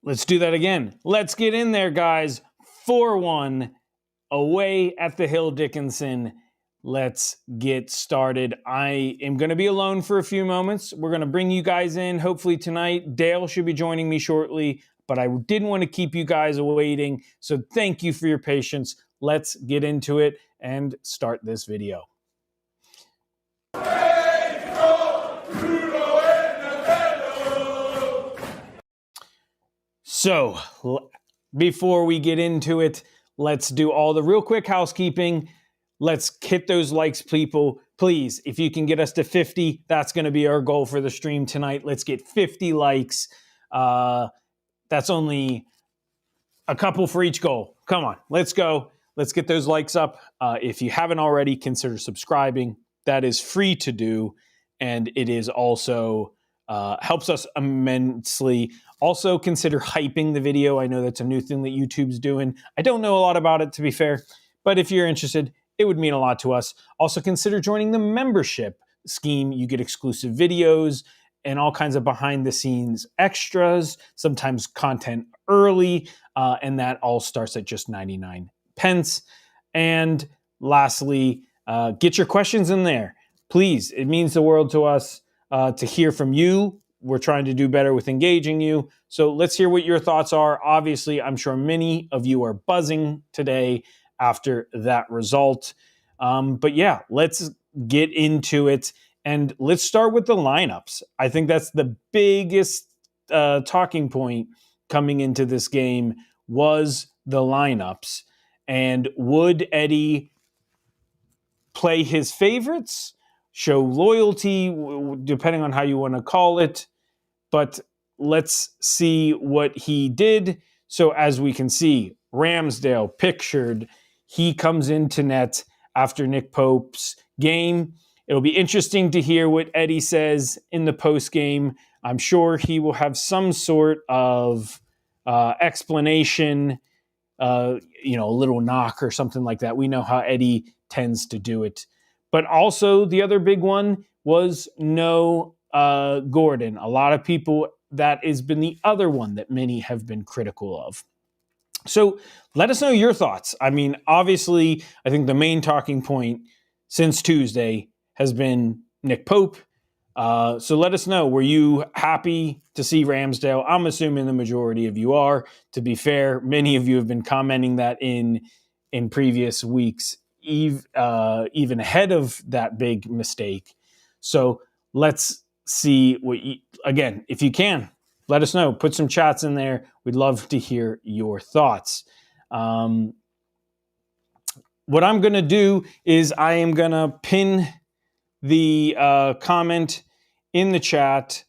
Let's do that again. Let's get in there, guys. 4-1 away at the Hill Dickinson. Let's get started. I am going to be alone for a few moments. We're going to bring you guys in hopefully tonight. Dale should be joining me shortly, but I didn't want to keep you guys waiting. So thank you for your patience. Let's get into it and start this video. So before we get into it, let's do all the real quick housekeeping. Let's hit those likes, people. Please, if you can get us to 50, that's going to be our goal for the stream tonight. Let's get 50 likes. That's only a couple for each goal. Come on, let's go. Let's get those likes up. If you haven't already, consider subscribing. That is free to do, and it is also helps us immensely. Also, consider hyping the video. I know that's a new thing that YouTube's doing. I don't know a lot about it, to be fair, but if you're interested, it would mean a lot to us. Also, consider joining the membership scheme. You get exclusive videos and all kinds of behind-the-scenes extras, sometimes content early, and that all starts at just 99 pence. And lastly, get your questions in there. Please, it means the world to us to hear from you. We're trying to do better with engaging you. So let's hear what your thoughts are. Obviously, I'm sure many of you are buzzing today after that result. But yeah, let's get into it. And let's start with the lineups. I think that's the biggest talking point coming into this game was the lineups. And would Eddie play his favorites, show loyalty, depending on how you want to call it? But let's see what he did. So as we can see, Ramsdale, Pickford, he comes into net after Nick Pope's game. It'll be interesting to hear what Eddie says in the post game. I'm sure he will have some sort of explanation, a little knock or something like that. We know how Eddie tends to do it. But also the other big one was no Gordon. A lot of people, that has been the other one that many have been critical of. So let us know your thoughts. I mean, obviously, I think the main talking point since Tuesday has been Nick Pope. So let us know. Were you happy to see Ramsdale? I'm assuming the majority of you are. To be fair, many of you have been commenting that in previous weeks, even ahead of that big mistake. So let's see again, if you can, let us know. Put some chats in there. We'd love to hear your thoughts. What I'm going to do is I am going to pin the comment in the chat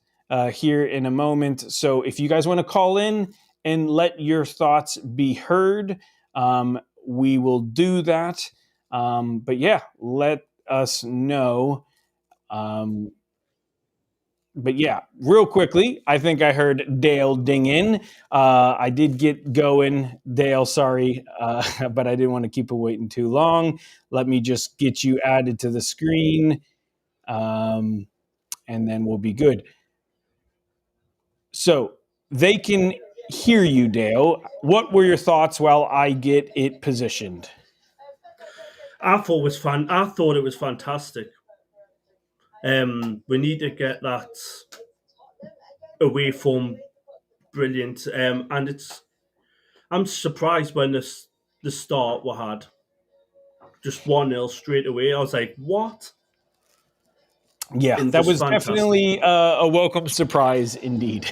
here in a moment. So if you guys want to call in and let your thoughts be heard, we will do that. But yeah, let us know. But yeah, real quickly, I think I heard Dale ding in. I did get going, Dale, sorry, but I didn't want to keep it waiting too long. Let me just get you added to the screen, and then we'll be good. So they can hear you, Dale. What were your thoughts while I get it positioned? I thought it was fantastic. We need to get that away from brilliant. And I'm surprised when the start we had just 1-0 straight away. I was like, what? Yeah, And that was fantastic. Definitely a welcome surprise indeed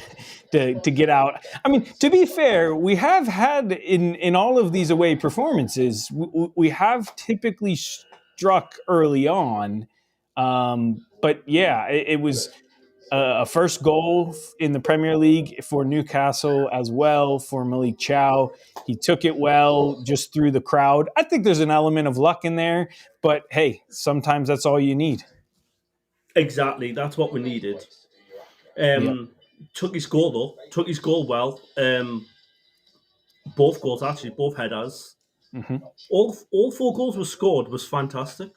to get out. I mean, to be fair, we have had in all of these away performances, we have typically struck early on. But yeah, it was a first goal in the Premier League for Newcastle as well for Malick Thiaw. He took it well just through the crowd. I think there's an element of luck in there, but hey, sometimes that's all you need. Exactly, that's what we needed. Took his goal though. Took his goal well. Both goals actually, both headers. Mm-hmm. All 4 goals were scored. Was fantastic.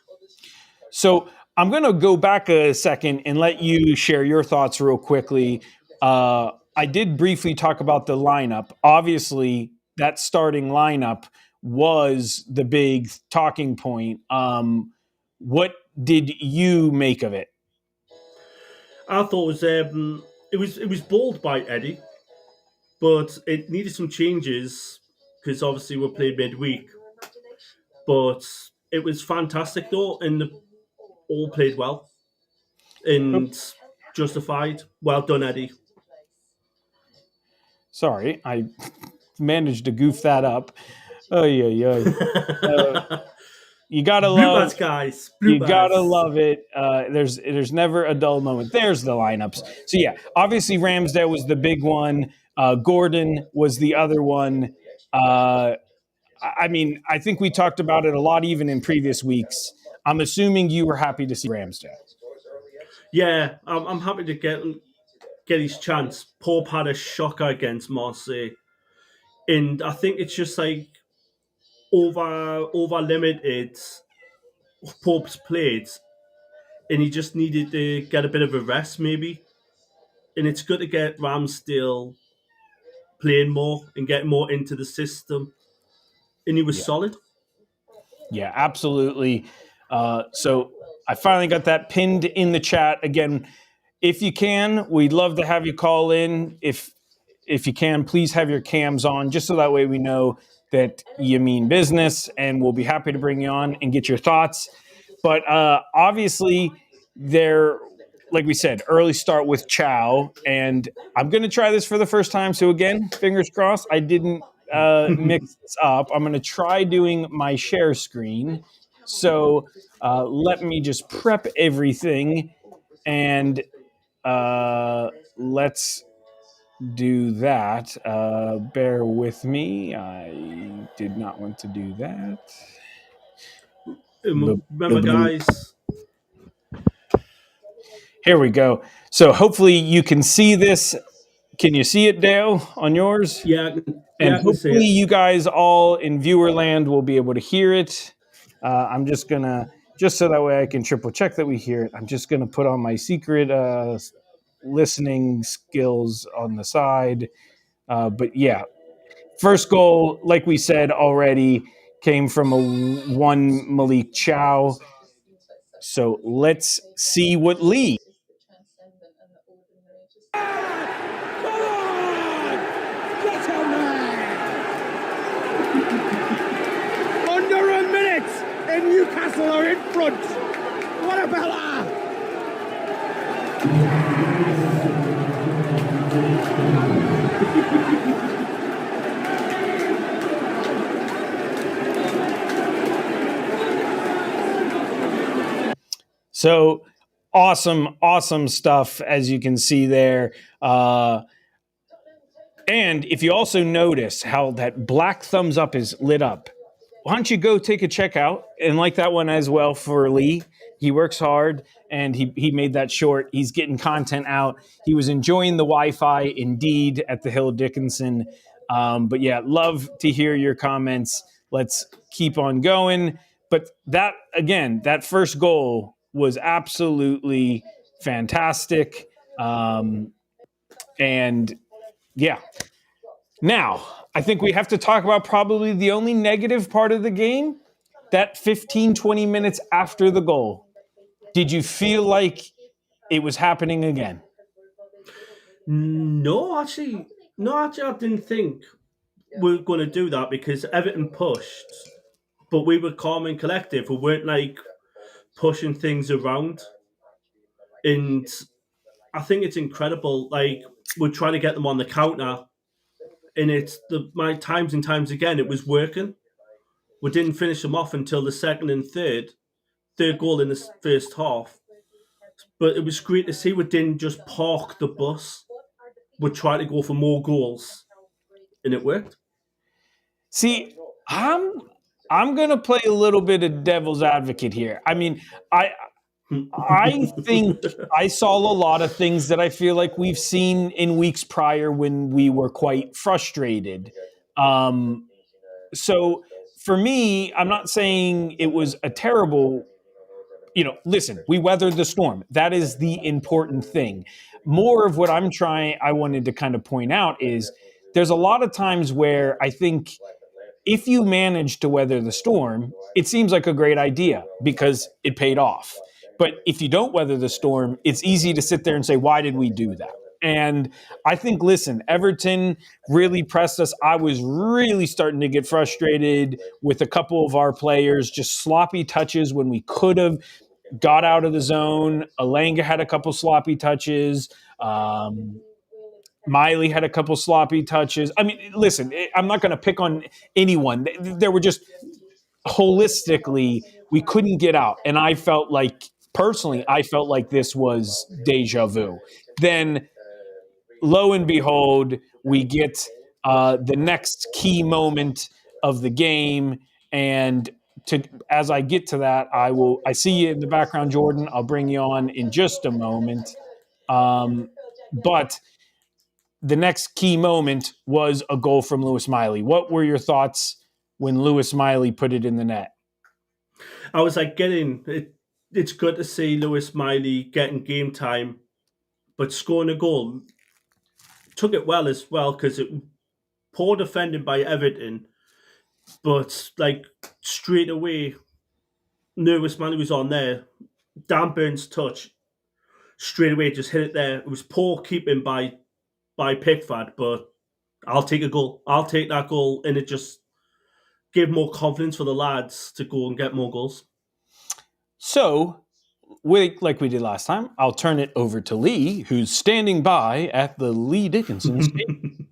So I'm going to go back a second and let you share your thoughts real quickly. I did briefly talk about the lineup. Obviously, that starting lineup was the big talking point. What did you make of it? I thought it was bold by Eddie, but it needed some changes because obviously we played midweek. But it was fantastic though, and all played well and justified. Well done, Eddie. Sorry, I managed to goof that up. Oh yeah. You gotta love. Bloopers, guys. You gotta Bloopers. love it. There's never a dull moment. There's the lineups. So yeah, obviously Ramsdale was the big one. Gordon was the other one. I mean, I think we talked about it a lot even in previous weeks. I'm assuming you were happy to see Ramsdale. Yeah, I'm happy to get his chance. Pope had a shocker against Marseille, and I think it's just like over limited Pope's played, and he just needed to get a bit of a rest maybe. And it's good to get Ramsdale playing more and getting more into the system, and he was solid. Yeah, absolutely. So I finally got that pinned in the chat. Again, if you can, we'd love to have you call in. If you can, please have your cams on, just so that way we know that you mean business, and we'll be happy to bring you on and get your thoughts. But obviously, there, like we said, early start with Chow, and I'm going to try this for the first time. So again, fingers crossed, I didn't mix this up. I'm going to try doing my share screen. So let me just prep everything, and let's do that. Bear with me. I did not want to do that. Remember, guys. Here we go. So hopefully you can see this. Can you see it, Dale, on yours? Yeah, And I can see hopefully it. you guys all in viewer land will be able to hear it. I'm just going to, just so that way I can triple check that we hear it, I'm just going to put on my secret listening skills on the side. But yeah, first goal, like we said already, came from one Malick Thiaw. So let's see what Lee. Under a minute, and Newcastle are in front. What about that? So awesome stuff, as you can see there. And if you also notice how that black thumbs up is lit up, why don't you go take a check out and like that one as well for Lee. He works hard, and he made that short. He's getting content out. He was enjoying the Wi-Fi indeed at the Hill Dickinson. But yeah, love to hear your comments. Let's keep on going. But that, again, that first goal was absolutely fantastic. And yeah. Now, I think we have to talk about probably the only negative part of the game, that 15, 20 minutes after the goal. Did you feel like it was happening again? No, actually, I didn't think we were going to do that because Everton pushed, but we were calm and collective. We weren't like pushing things around, and I think it's incredible. Like we're trying to get them on the counter, and it's my times and times again it was working. We didn't finish them off until the second and third goal in the first half. But it was great to see we didn't just park the bus. We tried to go for more goals, and it worked. See, I'm going to play a little bit of devil's advocate here. I mean, I think I saw a lot of things that I feel like we've seen in weeks prior when we were quite frustrated. So for me, I'm not saying it was a terrible, listen, we weathered the storm. That is the important thing. more of what I wanted to kind of point out is there's a lot of times where I think if you manage to weather the storm, it seems like a great idea because it paid off. But if you don't weather the storm, it's easy to sit there and say, why did we do that? And I think, listen, Everton really pressed us. I was really starting to get frustrated with a couple of our players, just sloppy touches when we could have got out of the zone. Alanga had a couple sloppy touches. Miley had a couple sloppy touches. I mean, listen, I'm not going to pick on anyone. There were just holistically, we couldn't get out. And I felt like, personally, this was deja vu. Then, lo and behold, we get the next key moment of the game. And as I get to that, I see you in the background, Jordan. I'll bring you on in just a moment. But the next key moment was a goal from Lewis Miley. What were your thoughts when Lewis Miley put it in the net? I was like it's good to see Lewis Miley getting game time, but scoring a goal took it well as well because it poor defending by Everton, but like straight away, Lewis Miley was on there. Dan Burns' touch straight away just hit it there. It was poor keeping by Pickford, but I'll take a goal. I'll take that goal, and it just gave more confidence for the lads to go and get more goals. So, like we did last time, I'll turn it over to Lee, who's standing by at the Lee Dickinson Stadium.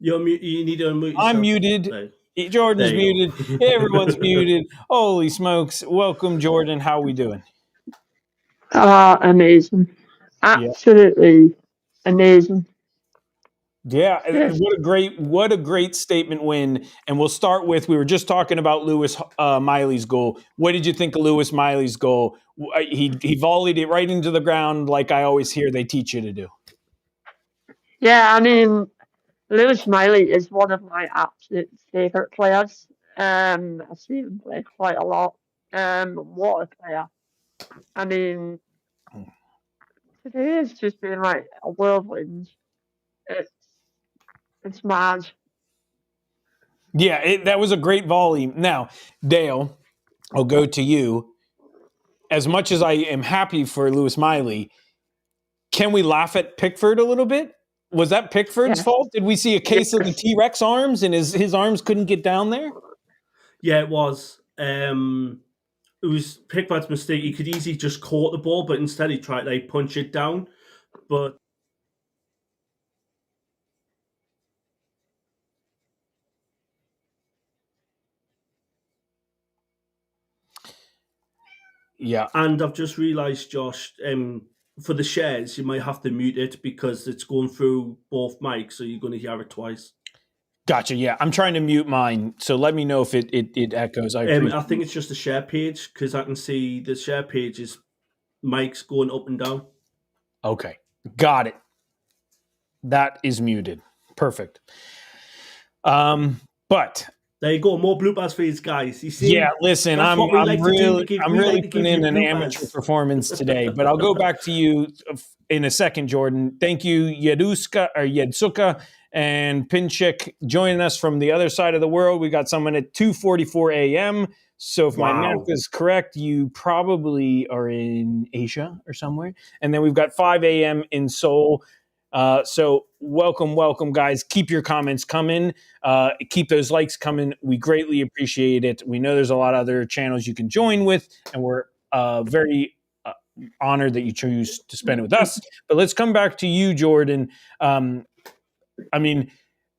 You need to unmute yourself. I'm muted. Right. Jordan's muted. Everyone's muted. Holy smokes. Welcome, Jordan. How are we doing? Amazing. Absolutely amazing. Yeah, what a great statement win. And we'll start with, we were just talking about Lewis Miley's goal. What did you think of Lewis Miley's goal? He volleyed it right into the ground like I always hear they teach you to do. Yeah, I mean, Lewis Miley is one of my absolute favourite players. I've seen him play quite a lot. What a player. I mean, today has just been like a whirlwind. It's mad. Yeah, that was a great volley. Now, Dale, I'll go to you. As much as I am happy for Lewis Miley, can we laugh at Pickford a little bit? Was that Pickford's fault? Did we see a case of the T-Rex arms and his arms couldn't get down there? Yeah, it was. It was Pickford's mistake. He could easily just caught the ball, but instead he tried to punch it down. But yeah, and I've just realised, Josh, for the shares, you might have to mute it because it's going through both mics, so you're going to hear it twice. Gotcha. Yeah, I'm trying to mute mine, so let me know if it echoes. I think it's just the share page because I can see the share page is mics going up and down. Okay, got it. That is muted. Perfect. But there you go. More bloopers for these guys. You see? Yeah, listen, I'm really putting in an amateur performance today. But I'll go back to you in a second, Jordan. Thank you, Yedsuka and Pinchik joining us from the other side of the world. We got someone at 2:44 a.m. So if my math is correct, you probably are in Asia or somewhere. And then we've got 5 a.m. in Seoul. So welcome, guys. Keep your comments coming. Keep those likes coming. We greatly appreciate it. We know there's a lot of other channels you can join with, and we're very honored that you choose to spend it with us. But let's come back to you, Jordan. I mean,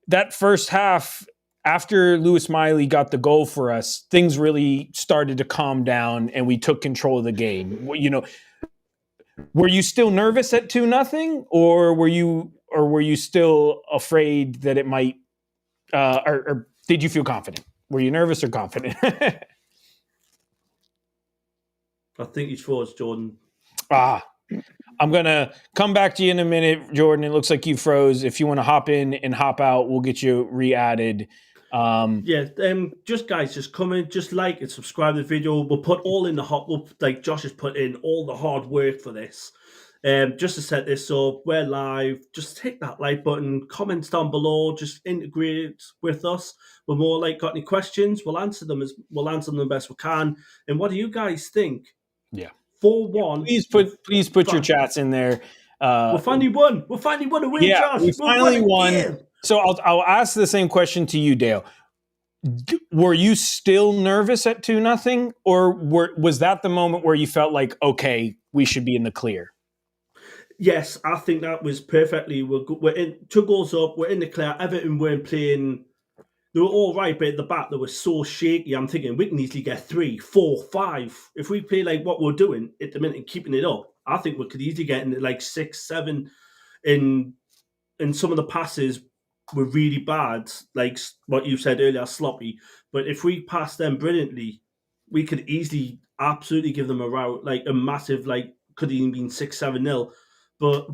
that first half, after Lewis Miley got the goal for us, things really started to calm down, and we took control of the game. You know, Were you still nervous at 2-0, or were you still afraid that it might, or did you feel confident? Were you nervous or confident? I think he's for us, Jordan. I'm going to come back to you in a minute, Jordan. It looks like you froze. If you want to hop in and hop out, we'll get you re-added. Just guys, just come in, just like and subscribe to the video. We'll put all in like Josh has put in all the hard work for this. Just to set this up, we're live. Just hit that like button, comments down below, just integrate with us. We're more like, got any questions? We'll answer them the best we can. And what do you guys think? Yeah. 4-1. Please put your chats in there. We finally won. We finally won a win, Josh. We finally won. So I'll ask the same question to you, Dale. Were you still nervous at 2-0, or was that the moment where you felt like, okay, we should be in the clear? Yes, I think that was perfectly. We're in 2 goals up. We're in the clear. Everton weren't playing. They were all right, but at the back they were so shaky. I'm thinking we can easily get 3, 4, 5 if we play like what we're doing at the minute and keeping it up. I think we could easily get into like 6, 7. In some of the passes were really bad, like what you said earlier, sloppy. But if we pass them brilliantly, we could easily, absolutely give them a rout, like a massive, like could even been 6-7-0. But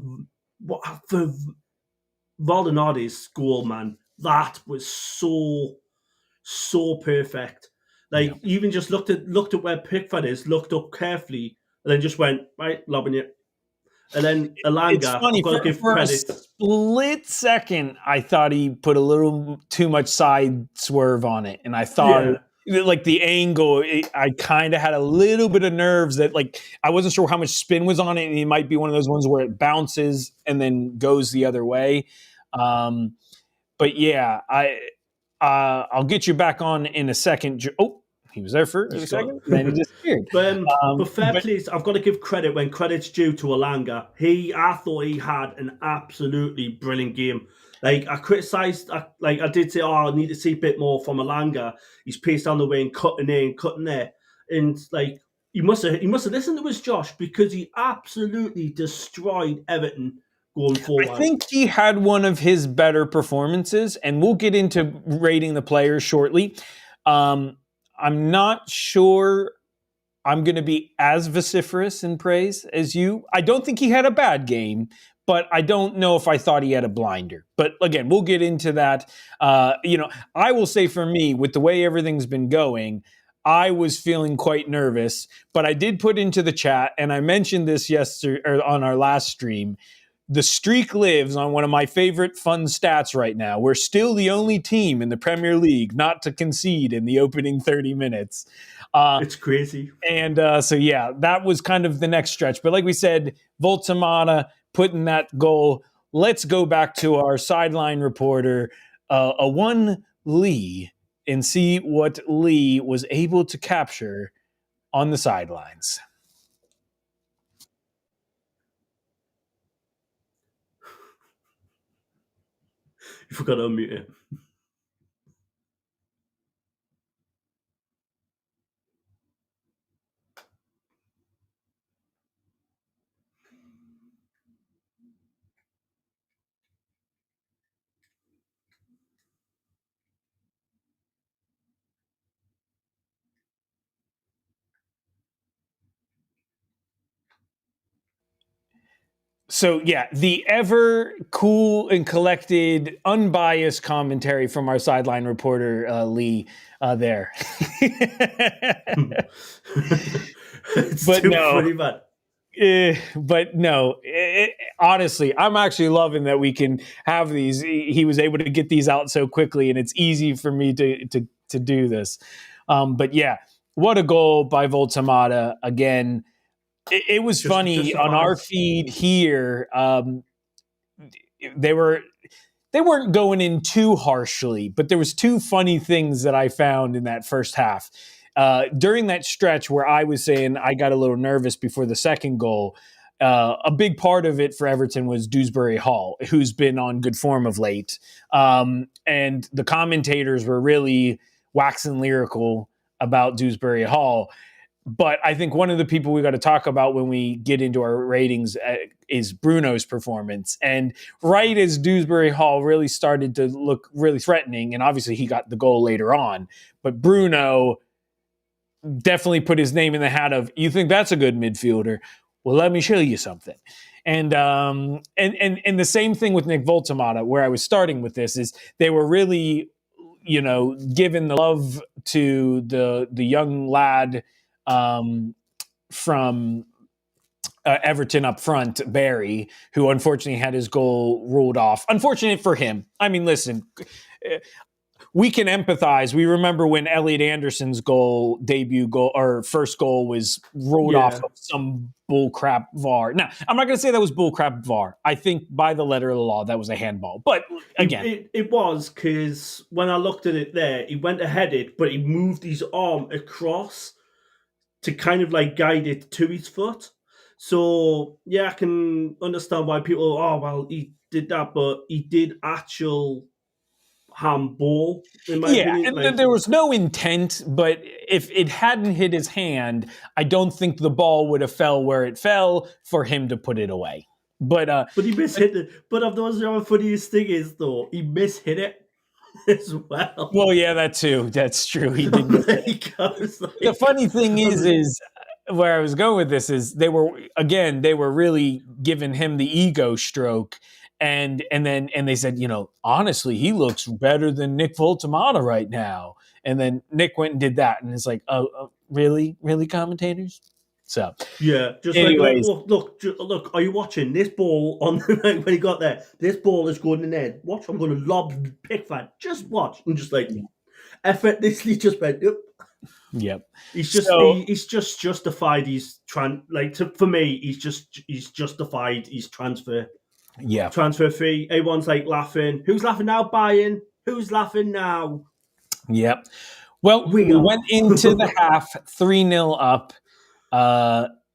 what for Valdenade's goal, man, that was so perfect. Like even just looked at where Pickford is, looked up carefully, and then just went right, lobbing it. And then Elanga, it's funny, for a split second, I thought he put a little too much side swerve on it, and I thought like the angle, I kind of had a little bit of nerves that like I wasn't sure how much spin was on it, and it might be one of those ones where it bounces and then goes the other way. But yeah, I'll get you back on in a second. Oh, he was there for a second, then he disappeared. But fair play, I've got to give credit when credit's due to Elanga. I thought he had an absolutely brilliant game. Like I criticised, I did say, I need to see a bit more from Elanga. He's paced down the wing, cutting in, cutting there, and like he must have listened to us, Josh, because he absolutely destroyed Everton going forward. I think he had one of his better performances, and we'll get into rating the players shortly. I'm not sure I'm going to be as vociferous in praise as you. I don't think he had a bad game, but I don't know if I thought he had a blinder. But again, we'll get into that. I will say for me, with the way everything's been going, I was feeling quite nervous, but I did put into the chat, and I mentioned this yesterday or on our last stream. The streak lives on one of my favorite fun stats right now. We're still the only team in the Premier League not to concede in the opening 30 minutes. It's crazy. And that was kind of the next stretch. But like we said, Woltemade putting that goal. Let's go back to our sideline reporter, Lee, and see what Lee was able to capture on the sidelines. You forgot to unmute it. So, yeah, the ever cool and collected, unbiased commentary from our sideline reporter, Lee, there. It's but too funny, man. But no, honestly, I'm actually loving that we can have these. He was able to get these out so quickly, and it's easy for me to do this. But yeah, what a goal by Woltemade again. It was funny on our feed here. They weren't going in too harshly, but there was 2 funny things that I found in that first half. During that stretch where I was saying I got a little nervous before the second goal, a big part of it for Everton was Dewsbury-Hall, who's been on good form of late. And the commentators were really waxing lyrical about Dewsbury-Hall. But I think one of the people we got to talk about when we get into our ratings is Bruno's performance. And right as Dewsbury-Hall really started to look really threatening, and obviously he got the goal later on, but Bruno definitely put his name in the hat of, you think that's a good midfielder? Well, let me show you something. And the same thing with Nick Woltemade, where I was starting with this, is they were really, giving the love to the young lad from Everton up front, Barry, who unfortunately had his goal ruled off. Unfortunate for him. I mean, listen, we can empathize. We remember when Elliot Anderson's debut goal, or first goal, was ruled off of some bullcrap VAR. Now, I'm not going to say that was bullcrap VAR. I think by the letter of the law, that was a handball. But again, it was, because when I looked at it there, he went ahead it, but he moved his arm across to kind of like guide it to his foot. So yeah, I can understand why people, he did that, but he did actual handball, in my opinion. And there was no intent, but if it hadn't hit his hand, I don't think the ball would have fell where it fell for him to put it away. But he mishit it. But of those, the funniest thing is, though, he mishit it as well. Well, yeah, that too. That's true. He did. The funny thing is where I was going with this is they were really giving him the ego stroke. And they said, honestly, he looks better than Nick Woltemade right now. And then Nick went and did that. And it's like, oh really? Really, commentators? So yeah, just anyways. Look, are you watching this ball on when he got there? This ball is going in there. Watch, I'm going to lob Pickford. Just watch. And just effortlessly just went, Yep. He's just justified for me, he's justified his transfer. Yeah. Transfer fee. Everyone's laughing. Who's laughing now? Bayern. Who's laughing now? Yep. Well, we went into the half 3-0 up.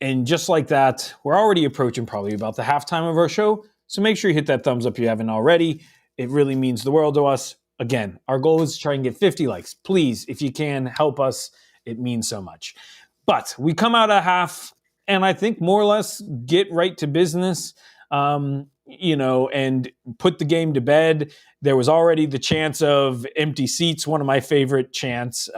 And just like that, we're already approaching probably about the halftime of our show. So make sure you hit that thumbs up if you haven't already. It really means the world to us. Again, our goal is to try and get 50 likes. Please, if you can, help us. It means so much. But we come out of half, and I think more or less get right to business. And put the game to bed. There was already the chance of empty seats, one of my favorite chants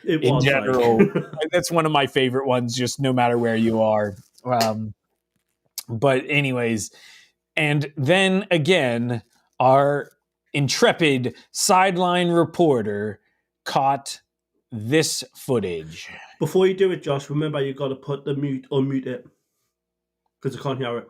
in general. That's one of my favorite ones, just no matter where you are. But anyways, and then again, our intrepid sideline reporter caught this footage. Before you do it, Josh, remember you got to put the unmute it, because I can't hear it.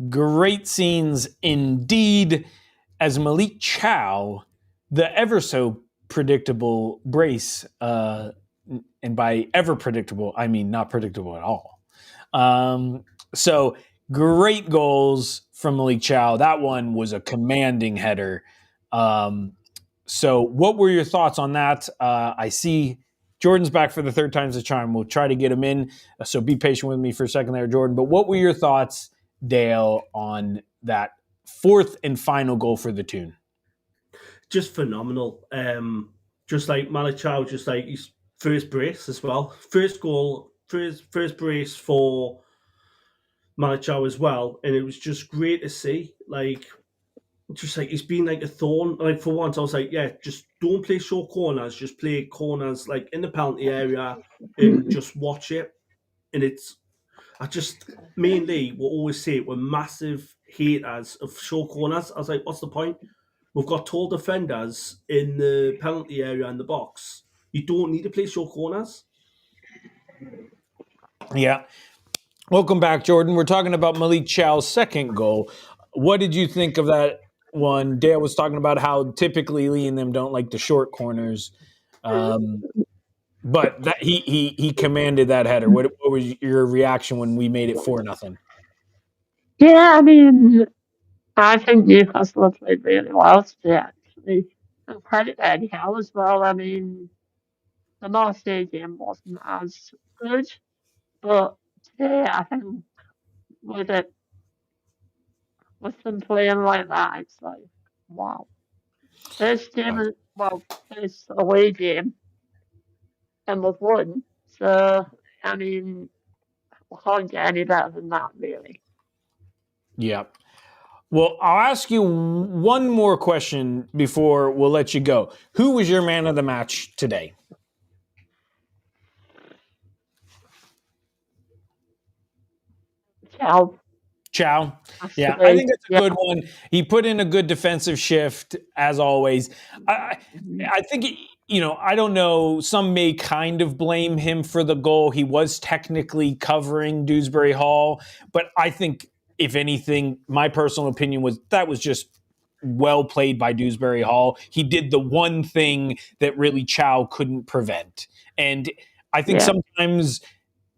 Great scenes indeed, as Malick Thiaw, the ever so predictable brace, and by ever predictable, I mean not predictable at all. So great goals from Malick Thiaw. That one was a commanding header. So what were your thoughts on that? I see Jordan's back for the third time's the charm. We'll try to get him in, so be patient with me for a second there, Jordan. But what were your thoughts, Dale, on that fourth and final goal for the Toon? Just phenomenal. Just like Malick Thiaw, just like his first brace as well. First goal, first brace for Malick Thiaw as well. And it was just great to see. Just like it's been like a thorn. For once, I was like, yeah, just don't play short corners. Just play corners in the penalty area and just watch it. And me and Lee will always say we're massive haters of short corners. I was like, what's the point? We've got tall defenders in the penalty area in the box. You don't need to play short corners. Yeah. Welcome back, Jordan. We're talking about Malick Thiaw's second goal. What did you think of that one? Dale was talking about how typically Lee and them don't like the short corners. But that he commanded that header. What was your reaction when we made it 4-0? Yeah, I mean, I think Newcastle have played really well today, actually. And credit to Eddie Howe as well. I mean, the Marseille game wasn't as good, but today I think with it, with them playing like that, it's like, wow. First game, first away game, and we've won. So, I mean, we can't get any better than that, really. Yeah. Well, I'll ask you one more question before we'll let you go. Who was your man of the match today? Ciao. Chow. Yeah, I think that's a good one. He put in a good defensive shift, as always. I think, I don't know. Some may kind of blame him for the goal. He was technically covering Dewsbury-Hall, but I think, if anything, my personal opinion was that was just well played by Dewsbury-Hall. He did the one thing that really Chow couldn't prevent. And I think sometimes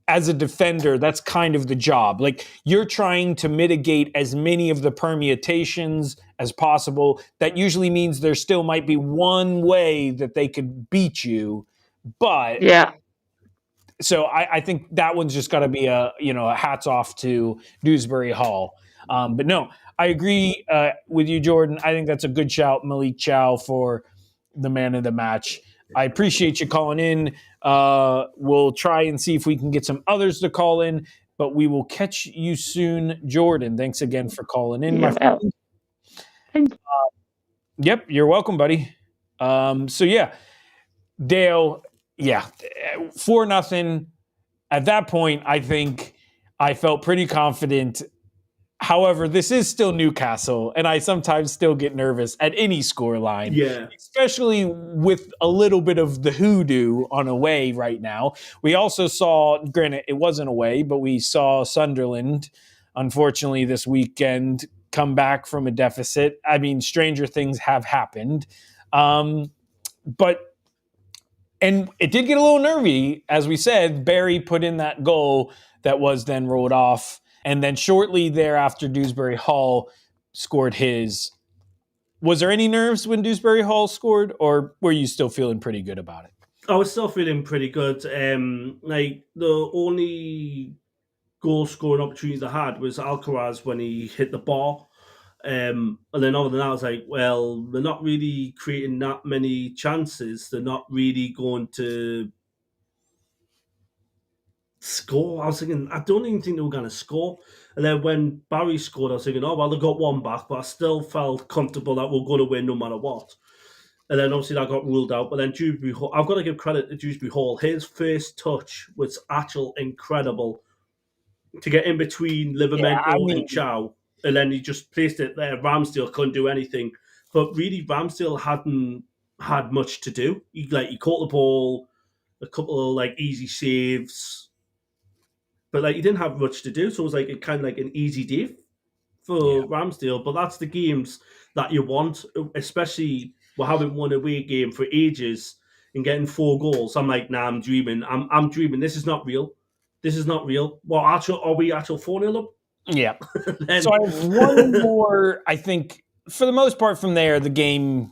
as a defender, that's kind of the job. Like, you're trying to mitigate as many of the permutations as possible. That usually means there still might be one way that they could beat you. But so I think that one's just got to be a hats off to Dewsbury-Hall. But no, I agree with you, Jordan. I think that's a good shout, Malick Thiaw, for the man of the match. I appreciate you calling in. We'll try and see if we can get some others to call in, but we will catch you soon, Jordan. Thanks again for calling in, my friend. Yep, you're welcome, buddy. So yeah, Dale, 4-0. At that point, I think I felt pretty confident. However, this is still Newcastle, and I sometimes still get nervous at any scoreline, especially with a little bit of the hoodoo on away right now. We also saw, granted, it wasn't away, but we saw Sunderland, unfortunately, this weekend come back from a deficit. I mean, stranger things have happened. And it did get a little nervy. As we said, Barry put in that goal that was then rolled off. And then shortly thereafter, Dewsbury-Hall scored his. Was there any nerves when Dewsbury-Hall scored, or were you still feeling pretty good about it? I was still feeling pretty good. Like, the only goal-scoring opportunities I had was Alcaraz when he hit the bar. And then other than that, I was like, well, they're not really creating that many chances. They're not really going to score. I was thinking, I don't even think they were going to score. And then when Barry scored, I was thinking, oh, well, they got one back, but I still felt comfortable that we're going to win no matter what. And then obviously that got ruled out. But then Dewsbury-Hall, I've got to give credit to Dewsbury-Hall. His first touch was actually incredible to get in between Livramento and Chow. And then he just placed it there. Ramsdale couldn't do anything. But really, Ramsdale hadn't had much to do. He caught the ball, a couple of easy saves, but he didn't have much to do. So it was kind of like an easy day for Ramsdale. But that's the games that you want, especially we haven't won a away game for ages and getting 4 goals. I'm like, nah, I'm dreaming. I'm dreaming. This is not real. This is not real. Well, are we actual 4-0 up? Yeah. So I have one more. I think for the most part from there, the game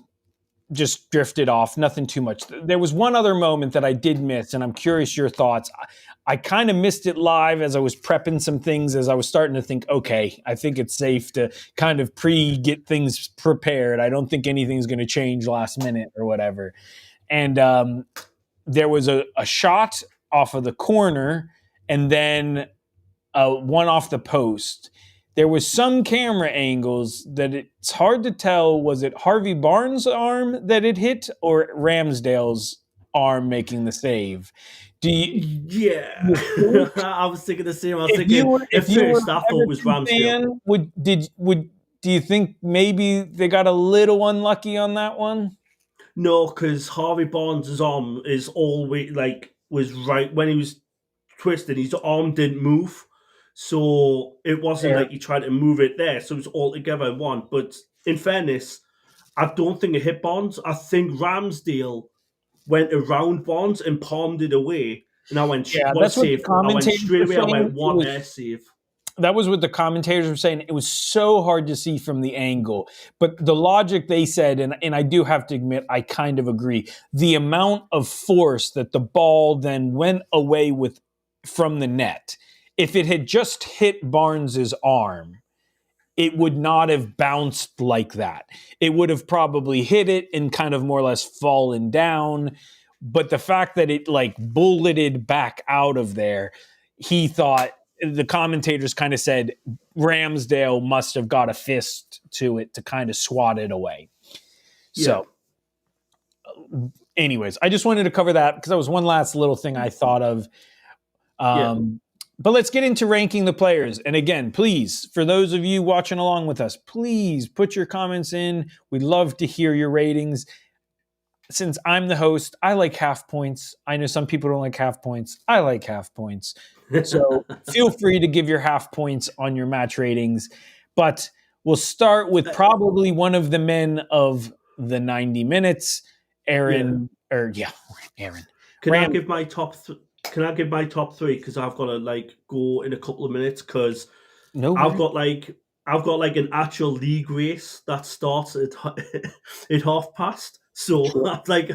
just drifted off. Nothing too much. There was one other moment that I did miss, and I'm curious your thoughts. I kind of missed it live as I was prepping some things, as I was starting to think, okay, I think it's safe to kind of get things prepared. I don't think anything's going to change last minute or whatever. And there was a shot off of the corner and then one off the post. There was some camera angles that it's hard to tell, was it Harvey Barnes' arm that it hit or Ramsdale's arm making the save? I was thinking the same. I was thinking at first I thought it was Ramsdale. Do you think maybe they got a little unlucky on that one? No, because Harvey Barnes' arm is always was right when he was twisted. His arm didn't move. So it wasn't like he tried to move it there. So it was all together in one. But in fairness, I don't think it hit Barnes. I think Ramsdale went around Barnes and palmed it away. And I went, Yeah, what a that's what the save. I went commentators straight were away. I saying. went, what a save. That was what the commentators were saying. It was so hard to see from the angle. But the logic they said, and I do have to admit, I kind of agree. The amount of force that the ball then went away with from the net, if it had just hit Barnes's arm, it would not have bounced like that. It would have probably hit it and kind of more or less fallen down. But the fact that it like bulleted back out of there, he thought, the commentators kind of said Ramsdale must have got a fist to it to kind of swat it away. So, anyways, I just wanted to cover that because that was one last little thing I thought of. But let's get into ranking the players. And again, please, for those of you watching along with us, please put your comments in. We'd love to hear your ratings. Since I'm the host, I like half points. I know some people don't like half points. I like half points. So feel free to give your half points on your match ratings. But we'll start with probably one of the men of the 90 minutes, Aaron. Aaron. Can I give my top three? Because I've got to go in a couple of minutes because I've got an actual league race that starts at half past. So I'm like,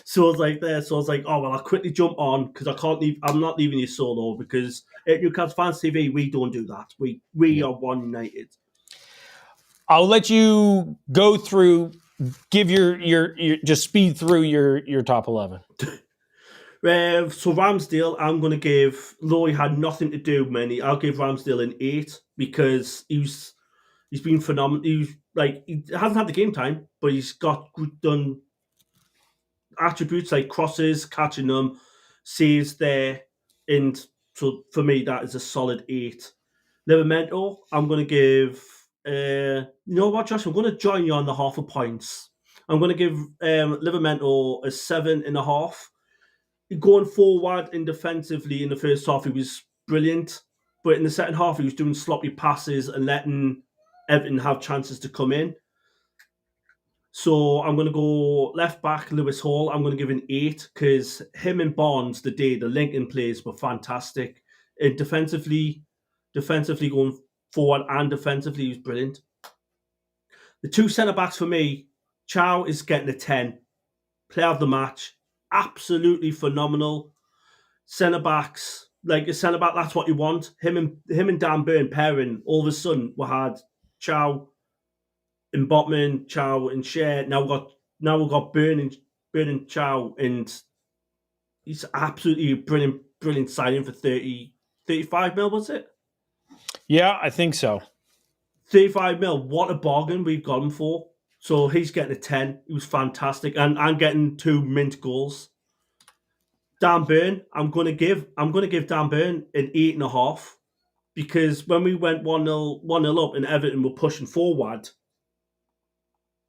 so I was like there. So I was like, oh well, I'll quickly jump on because I can't leave. I'm not leaving you solo because at Newcastle Fans TV we don't do that. We are one united. I'll let you go through. Give your just speed through your top 11. So Ramsdale, I'm going to give. Though he had nothing to do with many, I'll give Ramsdale an 8 because he's been phenomenal. He hasn't had the game time, but he's got done attributes like crosses, catching them, saves there, and so for me that is a solid 8. Livramento, I'm going to give. You know what, Josh? I'm going to join you on the half a points. I'm going to give Livramento a 7.5. Going forward and defensively in the first half, he was brilliant. But in the second half, he was doing sloppy passes and letting Everton have chances to come in. So I'm going to go left back, Lewis Hall. I'm going to give an 8 because him and Barnes, the Lincoln plays were fantastic. And defensively going forward and defensively, he was brilliant. The two centre-backs for me, Chow is getting a 10. Player of the match. Absolutely phenomenal. Centre-backs, like a centre-back, that's what you want. Him and Dan Burn pairing, all of a sudden we had Chow and Botman, Chow and Share. Now we've got Burn and Chow, and he's absolutely a brilliant signing for 35 mil, was it? Yeah, I think so. 35 mil, what a bargain we've got him for. So he's getting a 10. He was fantastic. And I'm getting 2 mint goals. Dan Burn, I'm gonna give Dan Burn an 8.5 because when we went 1-0 up and Everton were pushing forward,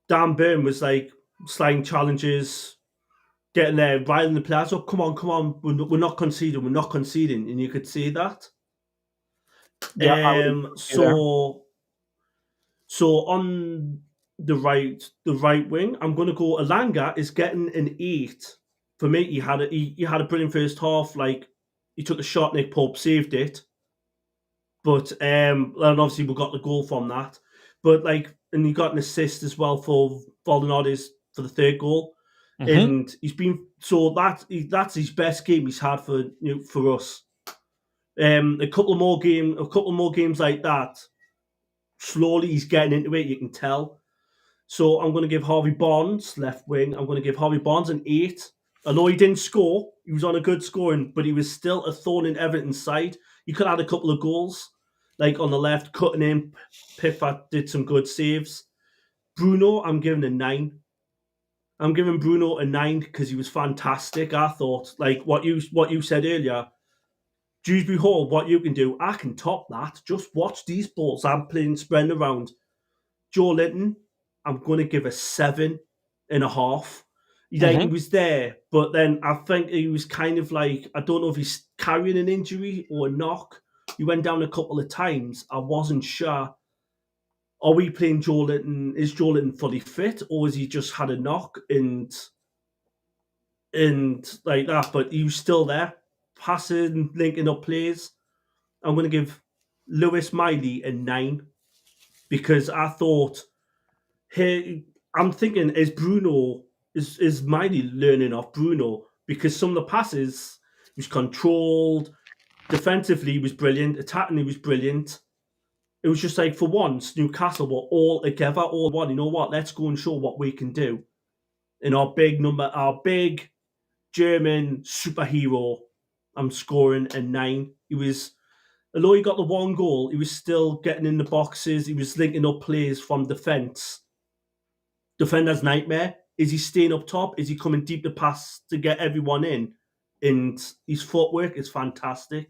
Dan Burn was like sliding challenges, getting there, riling the players up. Come on, we're not conceding, and you could see that. Yeah, so on the right wing, I'm going to go. Alanga is getting an 8. For me, he had a brilliant first half. Like he took a shot, Nick Pope saved it, but and obviously we got the goal from that. But and he got an assist as well for Valdenades for the third goal, and he's been that's his best game he's had for us. A couple more games like that. Slowly, he's getting into it. You can tell. So I'm going to give Harvey Barnes, left wing. I'm going to give Harvey Barnes an 8. Although he didn't score, he was on a good scoring, but he was still a thorn in Everton's side. He could have had a couple of goals, like on the left, cutting in. Pickford did some good saves. Bruno, I'm giving a 9. I'm giving Bruno a 9 because he was fantastic. I thought, like what you said earlier, Dewsbury-Hall, what you can do, I can top that. Just watch these balls I'm playing, spreading around. Joe Linton, I'm going to give a 7.5. He was there, but then I think he was kind of like, I don't know if he's carrying an injury or a knock, he went down a couple of times. I wasn't sure. Are we playing Joelinton? Is Joelinton fully fit, or has he just had a knock and like that? But he was still there, passing, linking up plays. I'm going to give Lewis Miley a 9 because I thought, hey, I'm thinking, is Miley learning off Bruno? Because some of the passes he was controlled, defensively he was brilliant, attacking he was brilliant. It was just like, for once, Newcastle were all together, all one. You know what? Let's go and show what we can do. And our big German superhero, I'm scoring a 9. Although he got the one goal, he was still getting in the boxes. He was linking up plays from defence. Defender's nightmare. Is he staying up top? Is he coming deep to pass to get everyone in? And his footwork is fantastic.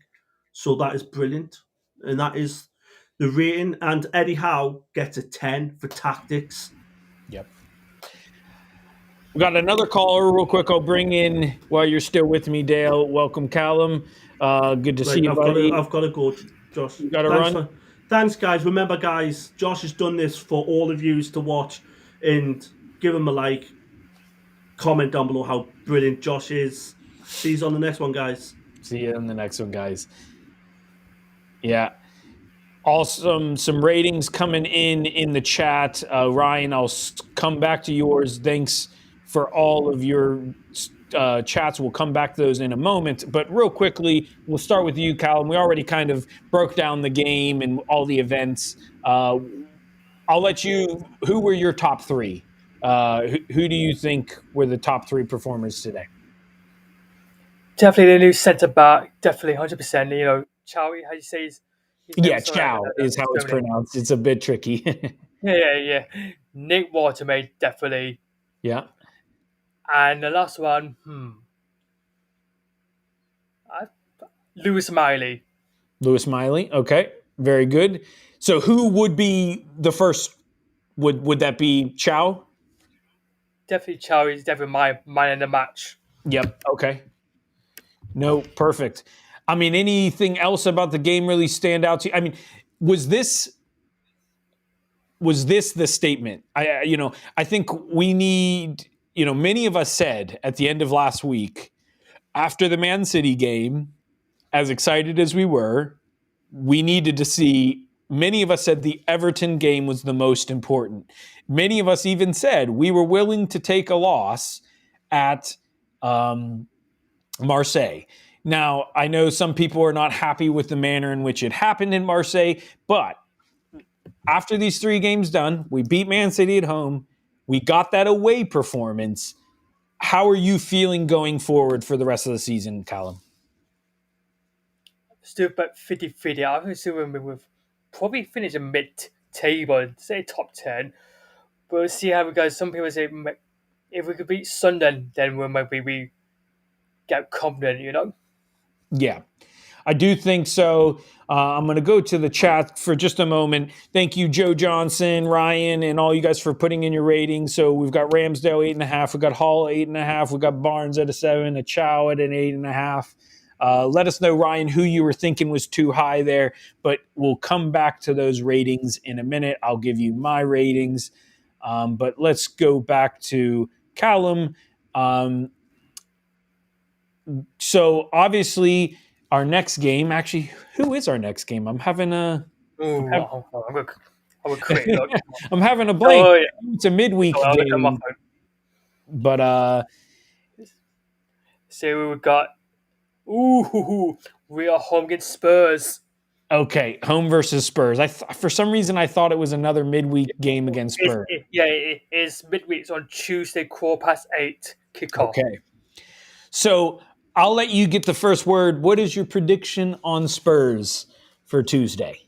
So that is brilliant. And that is the rating. And Eddie Howe gets a 10 for tactics. Yep. We got another caller real quick. I'll bring in while you're still with me, Dale. Welcome, Callum. Good to see you, buddy. I've got to go, Josh. You got to run? Thanks, guys. Remember, guys, Josh has done this for all of you to watch. And give him a like. Comment down below how brilliant Josh is. See you on the next one, guys. See you on the next one, guys. Yeah. Awesome. Some ratings coming in the chat. Ryan, I'll come back to yours. Thanks for all of your chats. We'll come back to those in a moment. But real quickly, we'll start with you, Callum. We already kind of broke down the game and all the events. I'll let you. Who were your top 3? Who do you think were the top 3 performers today? Definitely the new centre back. Definitely 100%. You know, Chow. How do you say his Chow is how it's pronounced. It's a bit tricky. yeah. Nick Woltemade, definitely. Yeah. And the last one, Lewis Miley. Lewis Miley. Okay, very good. So who would be the first? Would that be Chow? Definitely Chow is definitely my man in the match. Yep. Okay. No, perfect. I mean, anything else about the game really stand out to you? I mean, was this the statement? I think we need, many of us said at the end of last week, after the Man City game, as excited as we were, we needed to see, many of us said the Everton game was the most important. Many of us even said we were willing to take a loss at Marseille. Now, I know some people are not happy with the manner in which it happened in Marseille, but after these 3 games done, we beat Man City at home. We got that away performance. How are you feeling going forward for the rest of the season, Callum? Still about 50-50. I think still we'll probably finish a mid-table, say top 10. But we'll see how it goes. Some people say if we could beat Sunderland, then we get confident, Yeah, I do think so. I'm going to go to the chat for just a moment. Thank you, Joe Johnson, Ryan, and all you guys for putting in your ratings. So we've got Ramsdale 8.5, we've got Hall 8.5, we've got Barnes at a 7, a Chow at an 8.5. Let us know, Ryan, who you were thinking was too high there, but we'll come back to those ratings in a minute. I'll give you my ratings, but let's go back to Callum. So obviously our next game, actually, who is our next game? I'm having a blank. Oh, yeah. It's a midweek game. But so we've got we are home against Spurs. Okay, home versus Spurs. For some reason I thought it was another midweek game against Spurs. It is midweek. It's on Tuesday, 8:15 kickoff. Okay. So I'll let you get the first word. What is your prediction on Spurs for Tuesday?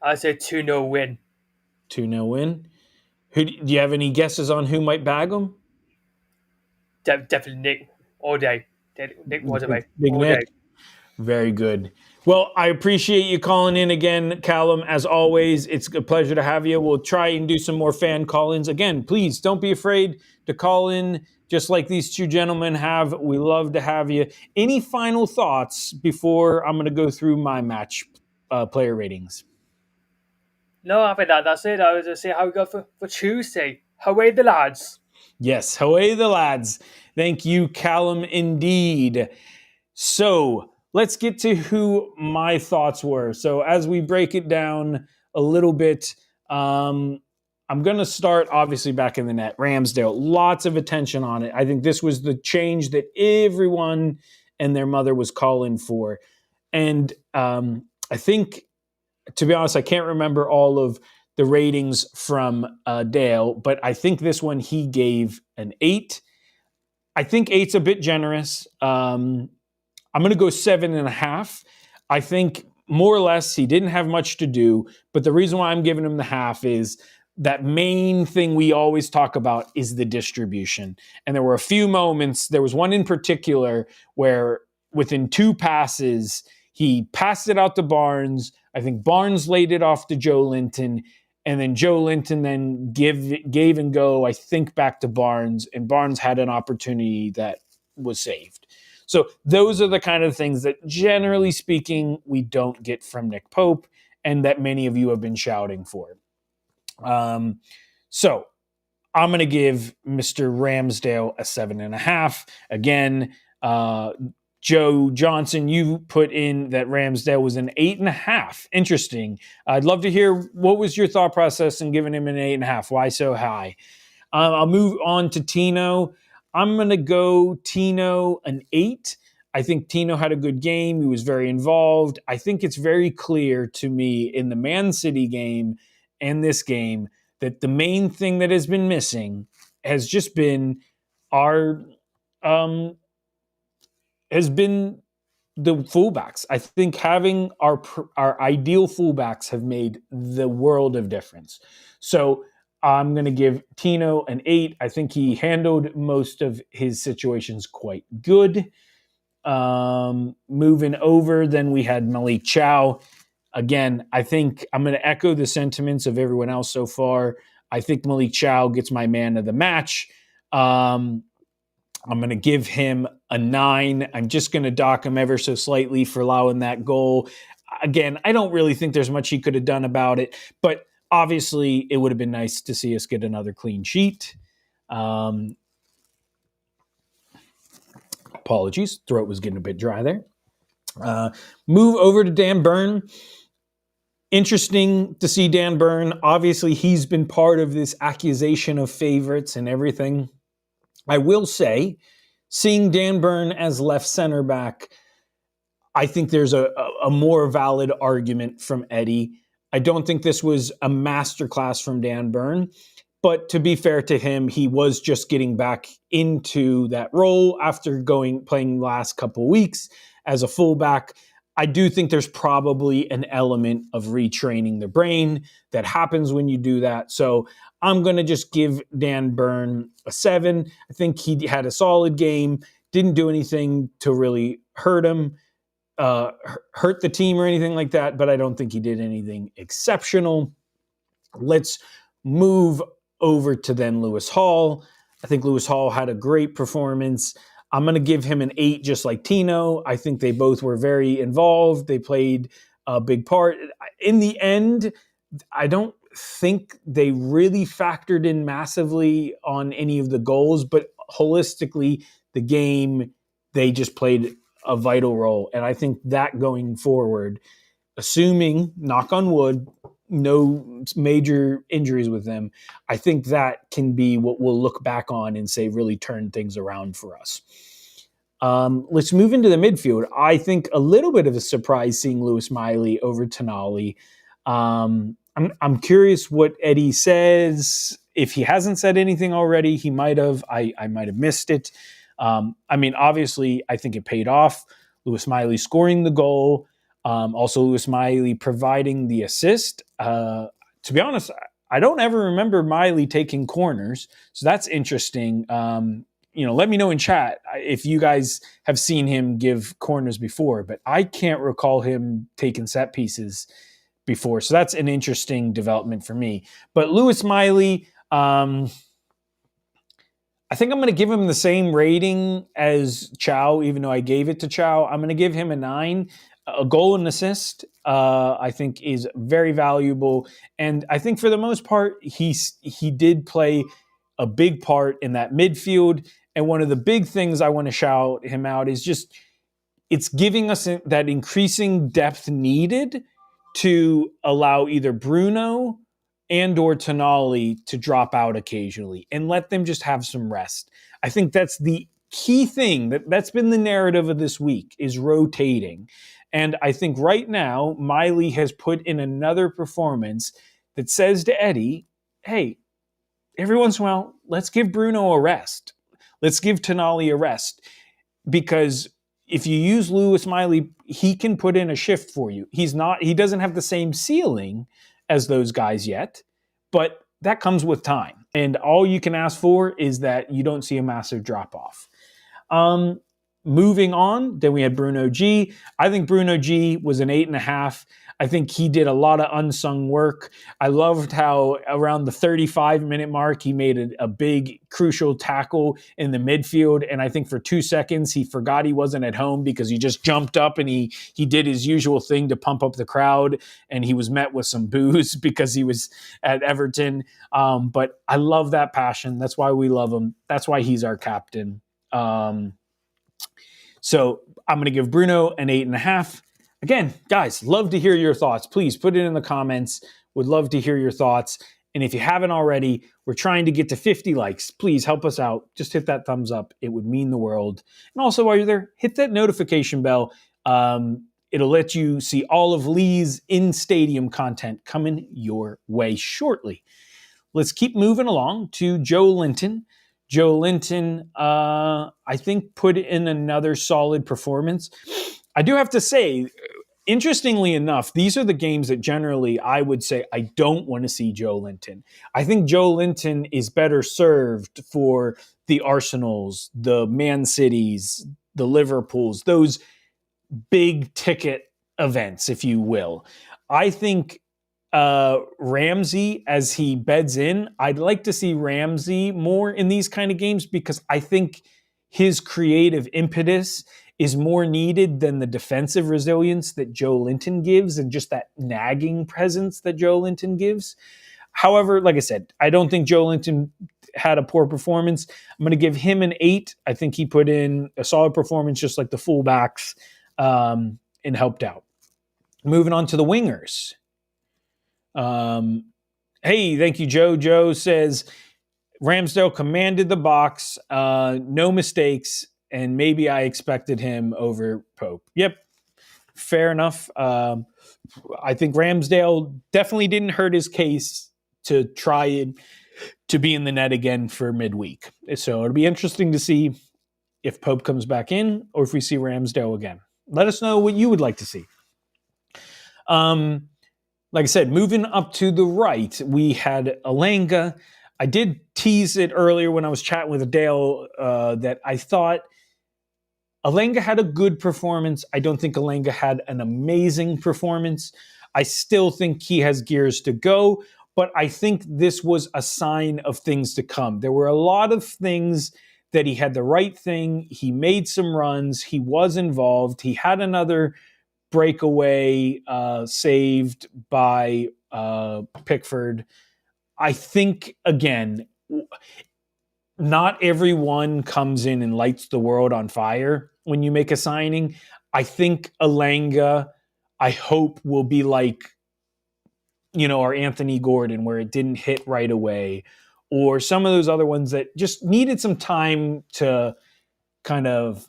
I say 2-0 win. 2-0 win. Do you have any guesses on who might bag them? Definitely Nick all day. Nick Waterway. Big all Nick. Day. Very good. Well, I appreciate you calling in again, Callum. As always, it's a pleasure to have you. We'll try and do some more fan call-ins. Again, please don't be afraid to call in. just like these two gentlemen have. We love to have you. Any final thoughts before I'm going to go through my match player ratings? No, I think that's it. I was going to say how we go for Tuesday. Away the lads. Yes, away the lads. Thank you, Callum, indeed. So let's get to who my thoughts were. So as we break it down a little bit, I'm going to start obviously back in the net. Ramsdale, lots of attention on it. I think this was the change that everyone and their mother was calling for. And I think, to be honest, I can't remember all of the ratings from Dale, but I think this one he gave an 8. I think 8's a bit generous. I'm going to go 7.5. I think more or less he didn't have much to do, but the reason why I'm giving him the half is that main thing we always talk about is the distribution. And there were a few moments, there was one in particular where within 2 passes, he passed it out to Barnes. I think Barnes laid it off to Joe Linton, and then Joe Linton then gave and go, I think, back to Barnes, and Barnes had an opportunity that was saved. So those are the kind of things that, generally speaking, we don't get from Nick Pope and that many of you have been shouting for. So I'm going to give Mr. Ramsdale a 7.5. Again, Joe Johnson, you put in that Ramsdale was an 8.5. Interesting. I'd love to hear what was your thought process in giving him an 8.5. Why so high? I'll move on to Tino. I'm going to go Tino an 8. I think Tino had a good game. He was very involved. I think it's very clear to me in the Man City game and this game that the main thing that has been missing has just been has been the fullbacks. I think having our ideal fullbacks have made the world of difference. So I'm going to give Tino an 8. I think he handled most of his situations quite good. Moving over, then we had Malick Thiaw. Again, I think I'm going to echo the sentiments of everyone else so far. I think Malick Thiaw gets my man of the match. I'm going to give him a 9. I'm just going to dock him ever so slightly for allowing that goal. Again, I don't really think there's much he could have done about it, but obviously it would have been nice to see us get another clean sheet. Apologies, throat was getting a bit dry there. Move over to Dan Burn. Interesting to see Dan Burn. Obviously, he's been part of this accusation of favorites and everything. I will say, seeing Dan Burn as left center back, I think there's a more valid argument from Eddie. I don't think this was a masterclass from Dan Burn, but to be fair to him, he was just getting back into that role after playing the last couple of weeks as a fullback. I do think there's probably an element of retraining the brain that happens when you do that. So I'm going to just give Dan Burn a 7. I think he had a solid game, didn't do anything to really hurt him, hurt the team or anything like that, but I don't think he did anything exceptional. Let's move over to then Lewis Hall. I think Lewis Hall had a great performance. I'm going to give him an 8, just like Tino. I think they both were very involved. They played a big part. In the end, I don't think they really factored in massively on any of the goals, but holistically, the game, they just played a vital role. And I think that going forward, assuming, knock on wood, no major injuries with them, I think that can be what we'll look back on and say really turned things around for us. Let's move into the midfield. I think a little bit of a surprise seeing Lewis Miley over Tonali. I'm curious what Eddie says. If he hasn't said anything already, he might have. I might have missed it. Obviously, I think it paid off. Lewis Miley scoring the goal. Also, Lewis Miley providing the assist. To be honest, I don't ever remember Miley taking corners, so that's interesting. Let me know in chat if you guys have seen him give corners before, but I can't recall him taking set pieces before, so that's an interesting development for me. But Lewis Miley, I think I'm going to give him the same rating as Chow, even though I gave it to Chow. I'm going to give him a 9. A goal and assist, I think, is very valuable. And I think for the most part, he did play a big part in that midfield. And one of the big things I want to shout him out is just it's giving us that increasing depth needed to allow either Bruno and or Tonali to drop out occasionally and let them just have some rest. I think that's the key thing that's been the narrative of this week is rotating. And I think right now, Miley has put in another performance that says to Eddie, hey, every once in a while, let's give Bruno a rest. Let's give Tonali a rest. Because if you use Lewis Miley, he can put in a shift for you. He doesn't have the same ceiling as those guys yet, but that comes with time. And all you can ask for is that you don't see a massive drop off. Moving on, then we had Bruno G. I think Bruno G was an 8.5. I think he did a lot of unsung work. I loved how around the 35-minute mark, he made a big, crucial tackle in the midfield. And I think for 2 seconds, he forgot he wasn't at home because he just jumped up and he did his usual thing to pump up the crowd. And he was met with some boos because he was at Everton. But I love that passion. That's why we love him. That's why he's our captain. So I'm going to give Bruno an 8.5. Again, guys, love to hear your thoughts. Please put it in the comments. Would love to hear your thoughts. And if you haven't already, we're trying to get to 50 likes. Please help us out. Just hit that thumbs up. It would mean the world. And also while you're there, hit that notification bell. It'll let you see all of Lee's in-stadium content coming your way shortly. Let's keep moving along to Joe Linton. Joe Linton, I think, put in another solid performance. I do have to say, interestingly enough, these are the games that generally I would say I don't want to see Joe Linton. I think Joe Linton is better served for the Arsenals, the Man Cities, the Liverpools, those big ticket events, if you will. I think Ramsey, as he beds in, I'd like to see Ramsey more in these kind of games because I think his creative impetus is more needed than the defensive resilience that Joe Linton gives and just that nagging presence that Joe Linton gives. However, like I said, I don't think Joe Linton had a poor performance. I'm going to give him an 8. I think he put in a solid performance just like the fullbacks and helped out. Moving on to the wingers. Hey, thank you, Joe. Joe says Ramsdale commanded the box, no mistakes, and maybe I expected him over Pope. Yep, fair enough. I think Ramsdale definitely didn't hurt his case to try to be in the net again for midweek. So it'll be interesting to see if Pope comes back in or if we see Ramsdale again. Let us know what you would like to see. Like I said, moving up to the right, we had Elanga. I did tease it earlier when I was chatting with Dale that I thought Elanga had a good performance. I don't think Elanga had an amazing performance. I still think he has gears to go, but I think this was a sign of things to come. There were a lot of things that he had the right thing. He made some runs. He was involved. He had another breakaway saved by Pickford. I think, again, not everyone comes in and lights the world on fire when you make a signing. I think Elanga, I hope, will be like, our Anthony Gordon, where it didn't hit right away, or some of those other ones that just needed some time to kind of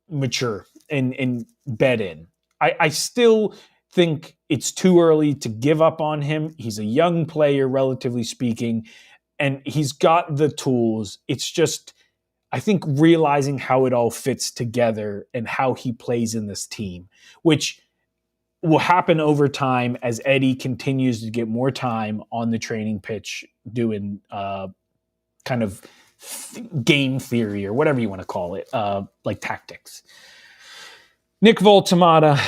mature and bed in. I still think it's too early to give up on him. He's a young player, relatively speaking, and he's got the tools. It's just, I think, realizing how it all fits together and how he plays in this team, which will happen over time as Eddie continues to get more time on the training pitch doing kind of game theory or whatever you want to call it, like tactics. Nick Woltemade,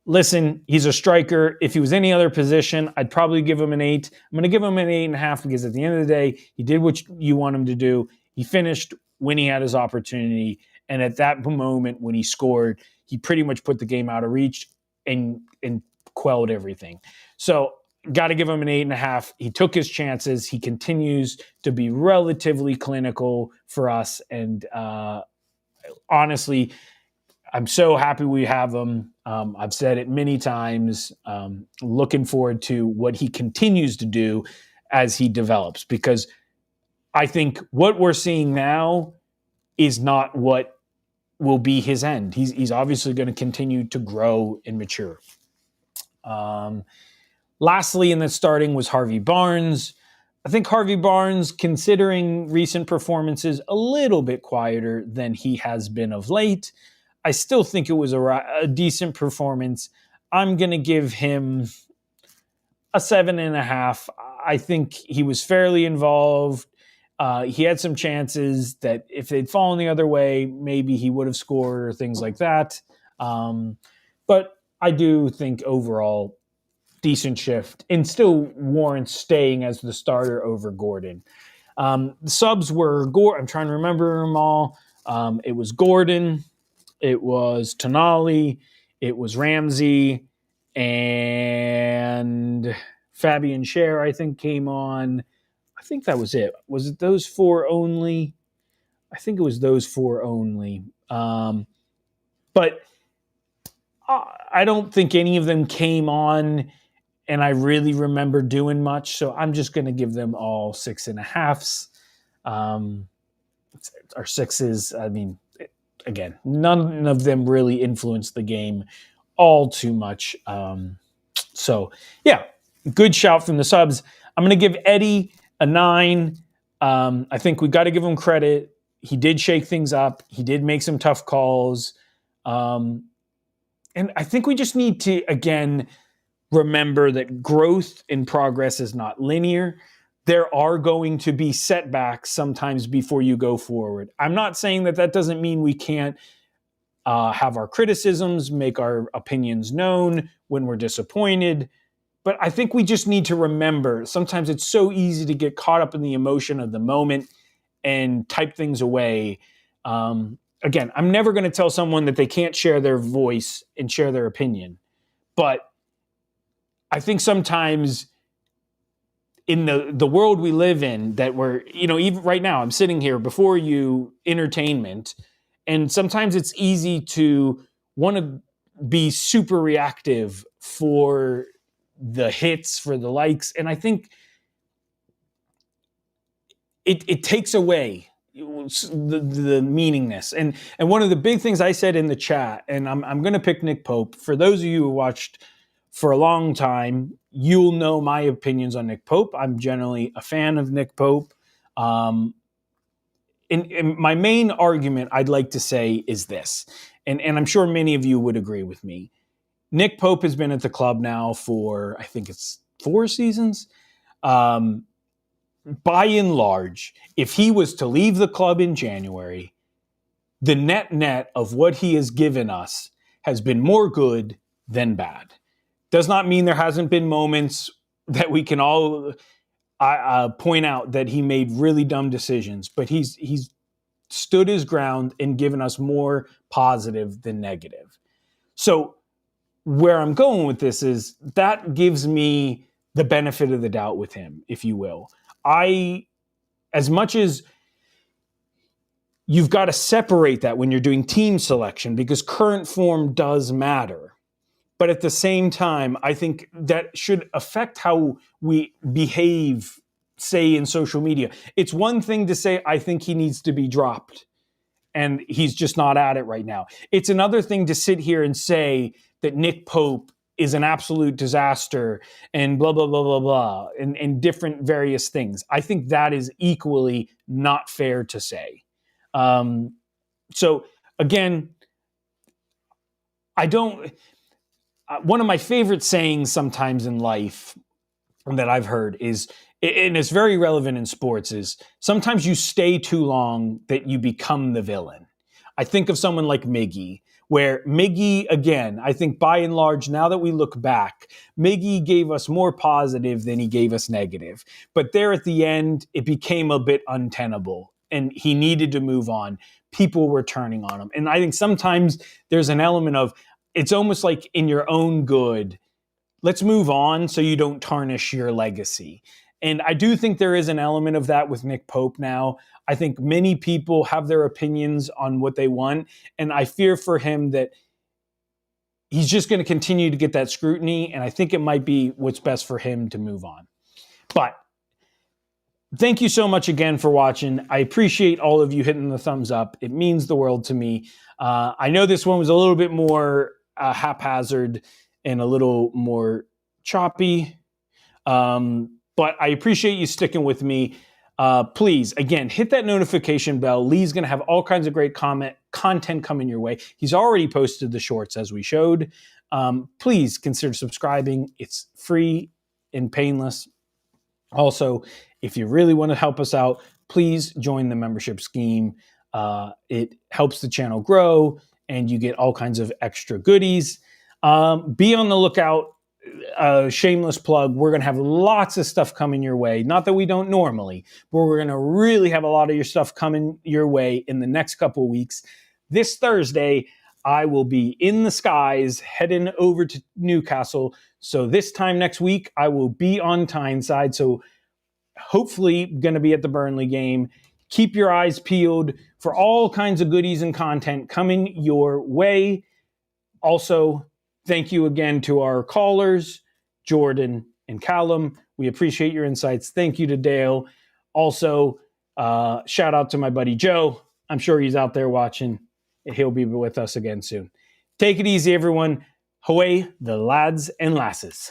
listen, he's a striker. If he was any other position, I'd probably give him an 8. I'm going to give him an 8.5 because at the end of the day, he did what you want him to do. He finished when he had his opportunity. And at that moment when he scored, he pretty much put the game out of reach and quelled everything. So got to give him an 8.5. He took his chances. He continues to be relatively clinical for us. And honestly, I'm so happy we have him. I've said it many times. Looking forward to what he continues to do as he develops, because I think what we're seeing now is not what will be his end. He's obviously going to continue to grow and mature. Lastly, in the starting was Harvey Barnes. I think Harvey Barnes, considering recent performances, a little bit quieter than he has been of late. I still think it was a decent performance. I'm going to give him a 7.5. I think he was fairly involved. He had some chances that if they'd fallen the other way, maybe he would have scored or things like that. But I do think overall, decent shift and still warrants staying as the starter over Gordon. The subs were I'm trying to remember them all. It was Gordon, it was Tonali, it was Ramsey, and Fabian Schär, I think, came on. I think that was it. Was it those four only? I think it was those four only. But I don't think any of them came on and I really remember doing much. So I'm just going to give them all 6.5s. Our 6s, I mean, again, none of them really influenced the game all too much. So, yeah, good shout from the subs. I'm going to give Eddie a 9. I think we got to give him credit. He did shake things up. He did make some tough calls. And I think we just need to, again, remember that growth and progress is not linear. There are going to be setbacks sometimes before you go forward. I'm not saying that doesn't mean we can't have our criticisms, make our opinions known when we're disappointed. But I think we just need to remember, sometimes it's so easy to get caught up in the emotion of the moment and type things away. Again, I'm never going to tell someone that they can't share their voice and share their opinion. But I think sometimes in the world we live in, that we're, even right now, I'm sitting here before you, entertainment, and sometimes it's easy to want to be super reactive for the hits, for the likes. And I think it takes away the meaningness. And one of the big things I said in the chat, and I'm going to pick Nick Pope. For those of you who watched for a long time, you'll know my opinions on Nick Pope. I'm generally a fan of Nick Pope. And my main argument I'd like to say is this, and I'm sure many of you would agree with me. Nick Pope has been at the club now for, I think it's 4 seasons. By and large, if he was to leave the club in January, the net of what he has given us has been more good than bad. Does not mean there hasn't been moments that we can all point out that he made really dumb decisions, but he's stood his ground and given us more positive than negative. So where I'm going with this is that gives me the benefit of the doubt with him, if you will. As much as you've got to separate that when you're doing team selection, because current form does matter. But at the same time, I think that should affect how we behave, say, in social media. It's one thing to say, I think he needs to be dropped, and he's just not at it right now. It's another thing to sit here and say that Nick Pope is an absolute disaster and blah, blah, blah, blah, blah, and different various things. I think that is equally not fair to say. So, again, one of my favorite sayings sometimes in life that I've heard is, and it's very relevant in sports, is sometimes you stay too long that you become the villain. I think of someone like Miggy, where Miggy, again, I think by and large, now that we look back, Miggy gave us more positive than he gave us negative. But there at the end, it became a bit untenable. and he needed to move on, people were turning on him. And I think sometimes there's an element of, it's almost like in your own good, let's move on so you don't tarnish your legacy. And I do think there is an element of that with Nick Pope now. I think many people have their opinions on what they want, and I fear for him that he's just going to continue to get that scrutiny, and I think it might be what's best for him to move on. But thank you so much again for watching. I appreciate all of you hitting the thumbs up. It means the world to me. I know this one was a little bit more haphazard and a little more choppy, but I appreciate you sticking with me. Please, again, hit that notification bell. Lee's going to have all kinds of great content coming your way. He's already posted the shorts as we showed. Please consider subscribing. It's free and painless. Also, if you really want to help us out, please join the membership scheme. It helps the channel grow, and you get all kinds of extra goodies. Be on the lookout. Shameless plug. We're going to have lots of stuff coming your way. Not that we don't normally, but we're going to really have a lot of your stuff coming your way in the next couple of weeks. This Thursday, I will be in the skies heading over to Newcastle. So this time next week, I will be on Tyneside. So hopefully going to be at the Burnley game. Keep your eyes peeled for all kinds of goodies and content coming your way. Also, thank you again to our callers, Jordan and Callum. We appreciate your insights. Thank you to Dale. Also, shout out to my buddy Joe. I'm sure he's out there watching. He'll be with us again soon. Take it easy, everyone. Away the lads and lasses.